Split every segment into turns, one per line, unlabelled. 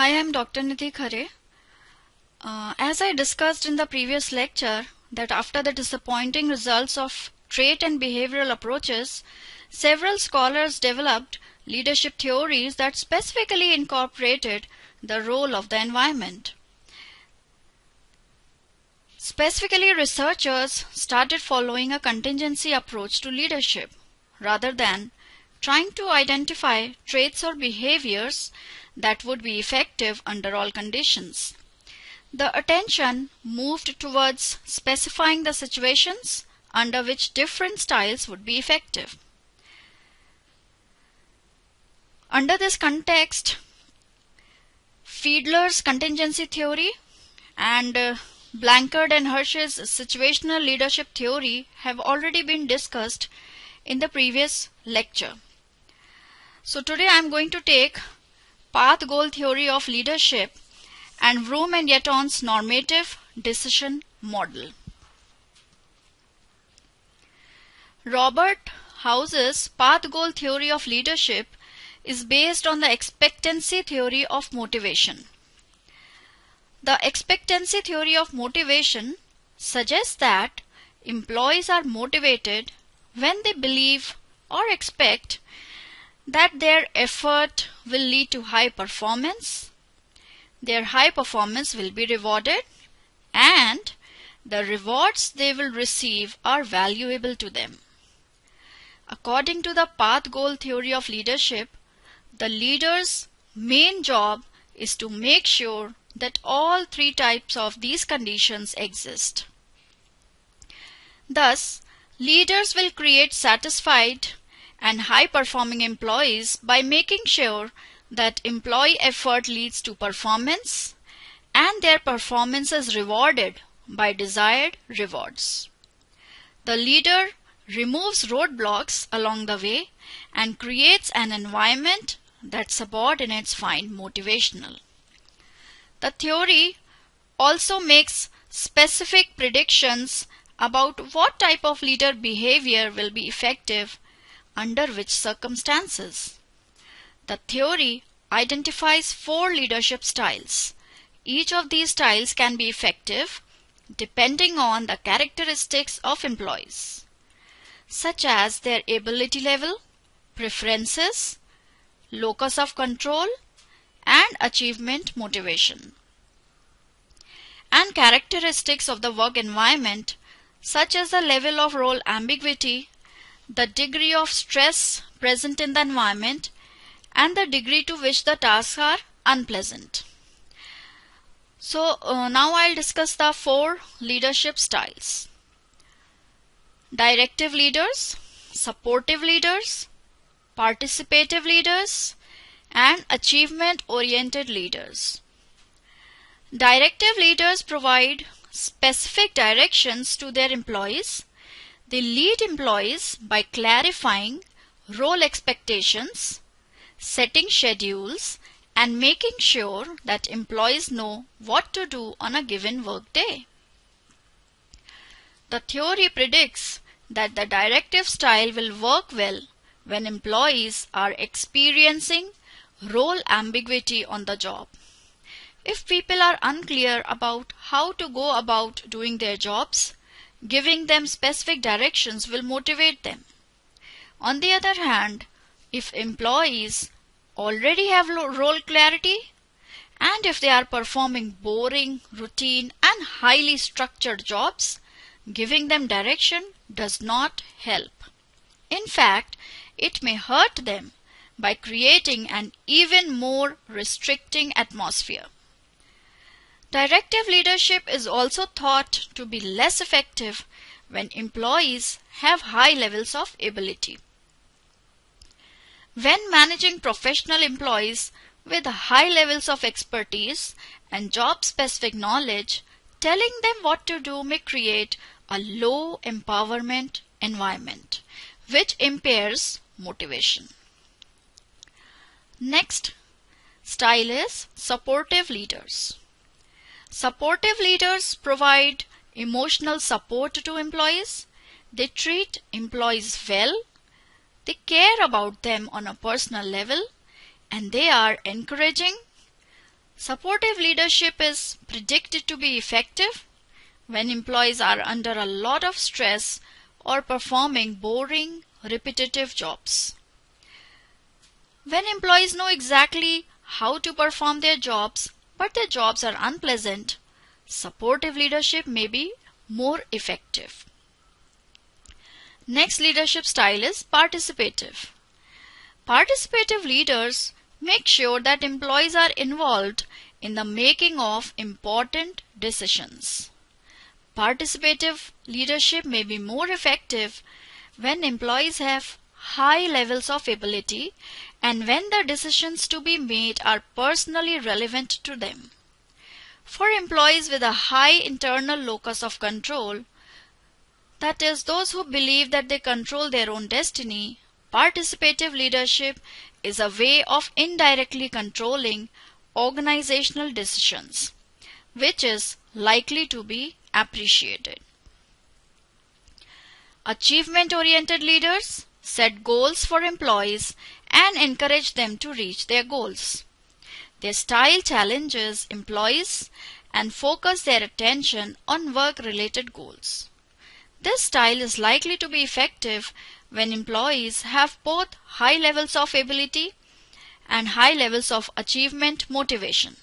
I am Dr. Nidhi Khare. As I discussed in the previous lecture, that after the disappointing results of trait and behavioral approaches, several scholars developed leadership theories that specifically incorporated the role of the environment. Specifically, researchers started following a contingency approach to leadership rather than trying to identify traits or behaviors that would be effective under all conditions. The attention moved towards specifying the situations under which different styles would be effective. Under this context, Fiedler's contingency theory and Blanchard and Hirsch's situational leadership theory have already been discussed in the previous lecture. So today I am going to take path goal theory of leadership and Vroom and Yettons' normative decision model. Robert House's path goal theory of leadership is based on the expectancy theory of motivation. The expectancy theory of motivation suggests that employees are motivated when they believe or expect that their effort will lead to high performance, their high performance will be rewarded, and the rewards they will receive are valuable to them. According to the path goal theory of leadership, the leader's main job is to make sure that all three types of these conditions exist. Thus, leaders will create satisfied and high-performing employees by making sure that employee effort leads to performance and their performance is rewarded by desired rewards. The leader removes roadblocks along the way and creates an environment that subordinates find motivational. The theory also makes specific predictions about what type of leader behavior will be effective under which circumstances. The theory identifies 4 leadership styles. Each of these styles can be effective depending on the characteristics of employees, such as their ability level, preferences, locus of control, and achievement motivation, and characteristics of the work environment such as the level of role ambiguity, the degree of stress present in the environment, and the degree to which the tasks are unpleasant. So now I'll discuss the 4 leadership styles: Directive Leaders, Supportive Leaders, Participative Leaders, and Achievement-Oriented Leaders. Directive leaders provide specific directions to their employees. They lead employees by clarifying role expectations, setting schedules, and making sure that employees know what to do on a given workday. The theory predicts that the directive style will work well when employees are experiencing role ambiguity on the job. If people are unclear about how to go about doing their jobs, giving them specific directions will motivate them. On the other hand, if employees already have role clarity, and if they are performing boring, routine, and highly structured jobs, giving them direction does not help. In fact, it may hurt them by creating an even more restricting atmosphere. Directive leadership is also thought to be less effective when employees have high levels of ability. When managing professional employees with high levels of expertise and job-specific knowledge, telling them what to do may create a low empowerment environment, which impairs motivation. Next style is supportive leaders. Supportive leaders provide emotional support to employees. They treat employees well. They care about them on a personal level, and they are encouraging, Supportive leadership is predicted to be effective when employees are under a lot of stress or performing boring, repetitive jobs. When employees know exactly how to perform their jobs, but their jobs are unpleasant, supportive leadership may be more effective. Next leadership style is participative. Participative leaders make sure that employees are involved in the making of important decisions. Participative leadership may be more effective when employees have high levels of ability and when the decisions to be made are personally relevant to them. For employees with a high internal locus of control, that is, those who believe that they control their own destiny, participative leadership is a way of indirectly controlling organizational decisions, which is likely to be appreciated. Achievement-oriented leaders set goals for employees and encourage them to reach their goals. Their style challenges employees and focus their attention on work-related goals. This style is likely to be effective when employees have both high levels of ability and high levels of achievement motivation.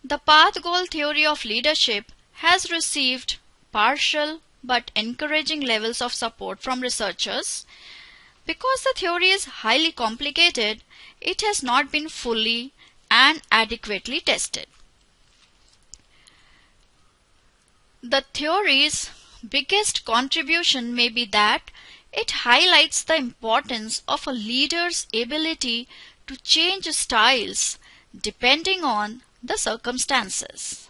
The path goal theory of leadership has received partial but encouraging levels of support from researchers. Because the theory is highly complicated, it has not been fully and adequately tested. The theory's biggest contribution may be that it highlights the importance of a leader's ability to change styles depending on the circumstances.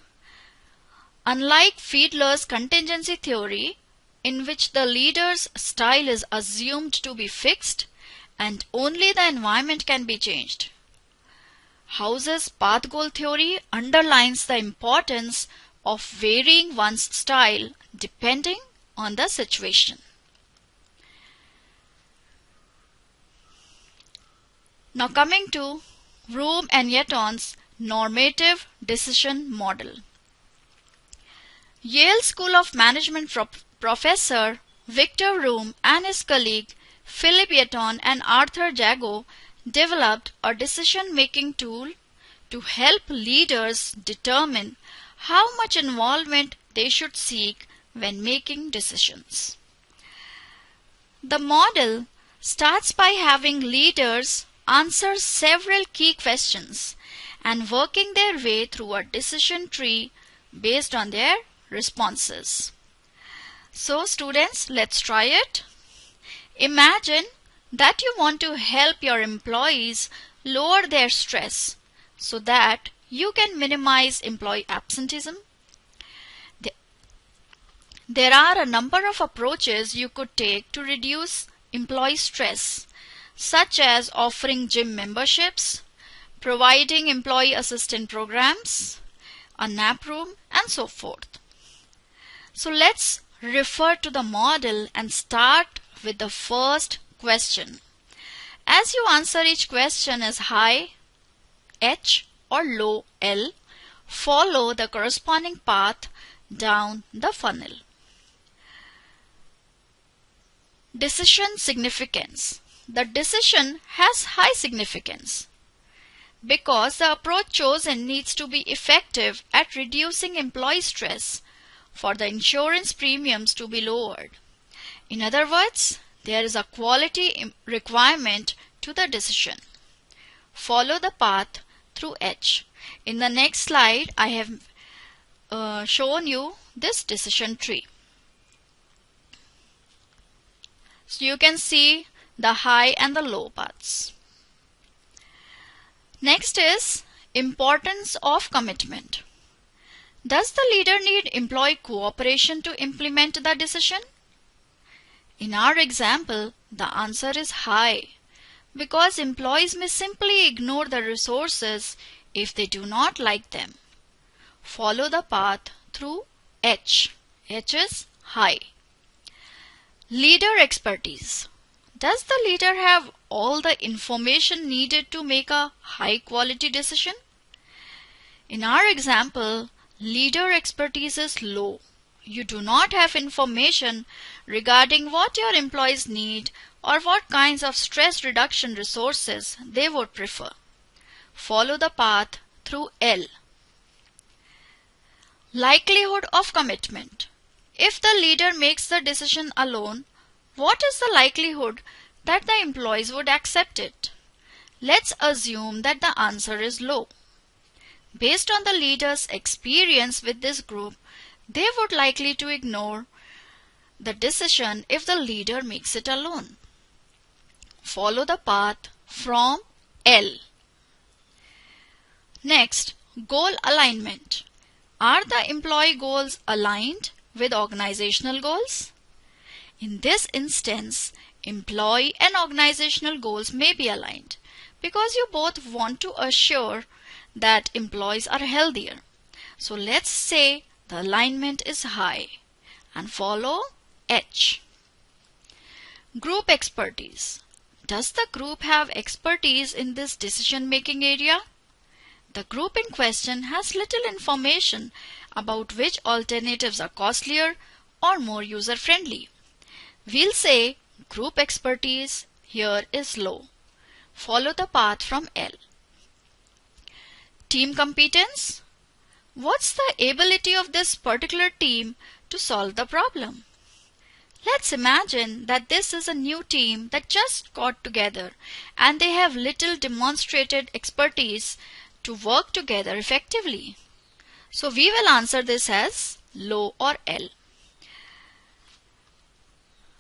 Unlike Fiedler's contingency theory, in which the leader's style is assumed to be fixed and only the environment can be changed, House's path goal theory underlines the importance of varying one's style depending on the situation. Now coming to Vroom and Yettons' normative decision model. Yale School of Management professor Victor Vroom and his colleague Philip Yetton and Arthur Jago developed a decision-making tool to help leaders determine how much involvement they should seek when making decisions. The model starts by having leaders answer several key questions and working their way through a decision tree based on their responses. So students, let's try it. Imagine that you want to help your employees lower their stress so that you can minimize employee absenteeism. There are a number of approaches you could take to reduce employee stress, such as offering gym memberships, providing employee assistance programs, a nap room, and so forth. So let's refer to the model and start with the first question. As you answer each question as high H or low L, follow the corresponding path down the funnel. Decision significance. The decision has high significance because the approach chosen needs to be effective at reducing employee stress for the insurance premiums to be lowered. In other words, there is a quality requirement to the decision. Follow the path through H. In the next slide, I have shown you this decision tree. So you can see the high and the low paths. Next is importance of commitment. Does the leader need employee cooperation to implement the decision? In our example, the answer is high because employees may simply ignore the resources if they do not like them. Follow the path through H. H is high. Leader expertise. Does the leader have all the information needed to make a high quality decision? In our example, leader expertise is low. You do not have information regarding what your employees need or what kinds of stress reduction resources they would prefer. Follow the path through L. Likelihood of commitment. If the leader makes the decision alone, what is the likelihood that the employees would accept it? Let's assume that the answer is low. Based on the leader's experience with this group, they would likely to ignore the decision if the leader makes it alone. Follow the path from L. Next, goal alignment. Are the employee goals aligned with organizational goals? In this instance, employee and organizational goals may be aligned because you both want to assure that employees are healthier. So let's say the alignment is high and follow H. Group expertise. Does the group have expertise in this decision-making area? The group in question has little information about which alternatives are costlier or more user-friendly. We'll say group expertise here is low. Follow the path from L. Team competence. What's the ability of this particular team to solve the problem? Let's imagine that this is a new team that just got together and they have little demonstrated expertise to work together effectively. So we will answer this as low or L.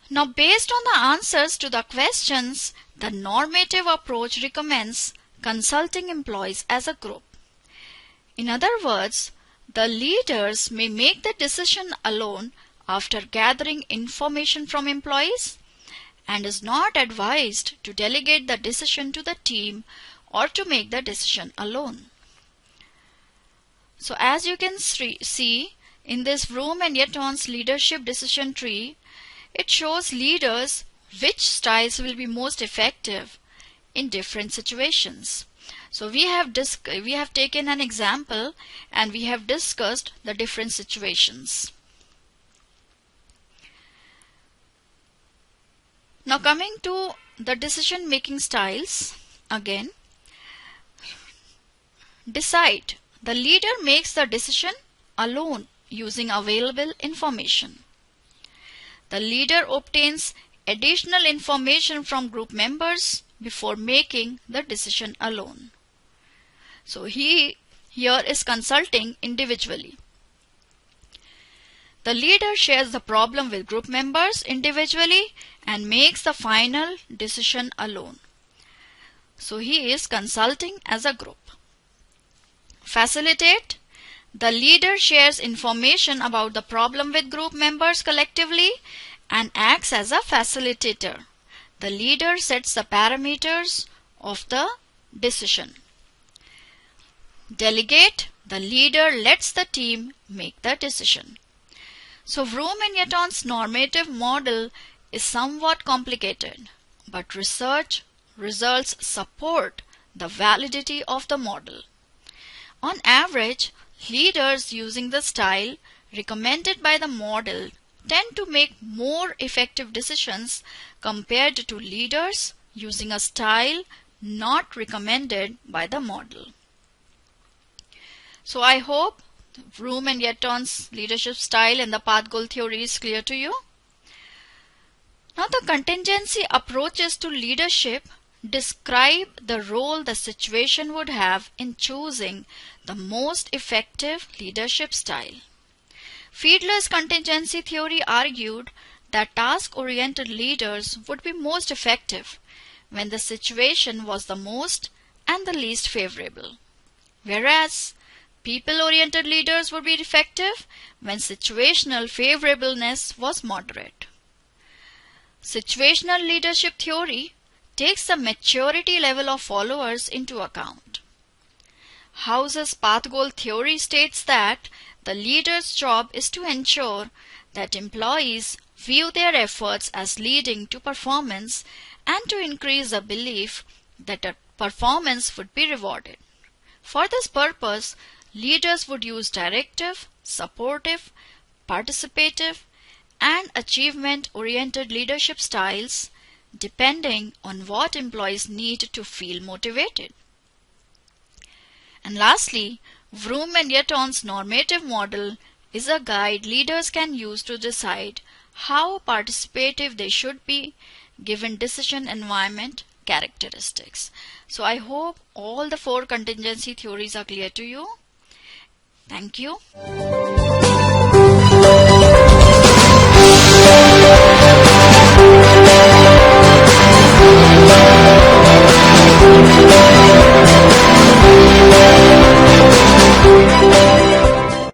Now, based on the answers to the questions, the normative approach recommends consulting employees as a group. In other words, the leaders may make the decision alone after gathering information from employees and is not advised to delegate the decision to the team or to make the decision alone. So as you can see in this Vroom and Yettons leadership decision tree, it shows leaders which styles will be most effective in different situations. So we have taken an example and we have discussed the different situations. Now coming to the decision making styles again. Decide. The leader makes the decision alone using available information. The leader obtains additional information from group members before making the decision alone. So he here is consulting individually. The leader shares the problem with group members individually and makes the final decision alone. So he is consulting as a group. Facilitate. The leader shares information about the problem with group members collectively and acts as a facilitator. The leader sets the parameters of the decision. Delegate. The leader lets the team make the decision. So Vroom and Yettons' normative model is somewhat complicated, but research results support the validity of the model. On average, leaders using the style recommended by the model tend to make more effective decisions compared to leaders using a style not recommended by the model. So I hope Vroom and Yettons' leadership style and the path goal theory is clear to you. Now the contingency approaches to leadership describe the role the situation would have in choosing the most effective leadership style. Fiedler's contingency theory argued that task-oriented leaders would be most effective when the situation was the most and the least favorable, whereas people-oriented leaders would be effective when situational favorableness was moderate. Situational leadership theory takes the maturity level of followers into account. House's path goal theory states that the leader's job is to ensure that employees view their efforts as leading to performance and to increase the belief that a performance would be rewarded. For this purpose, Leaders would use directive, supportive, participative, and achievement-oriented leadership styles depending on what employees need to feel motivated. And lastly, Vroom and Yettons' normative model is a guide leaders can use to decide how participative they should be given decision environment characteristics. So I hope all the 4 contingency theories are clear to you. Thank you.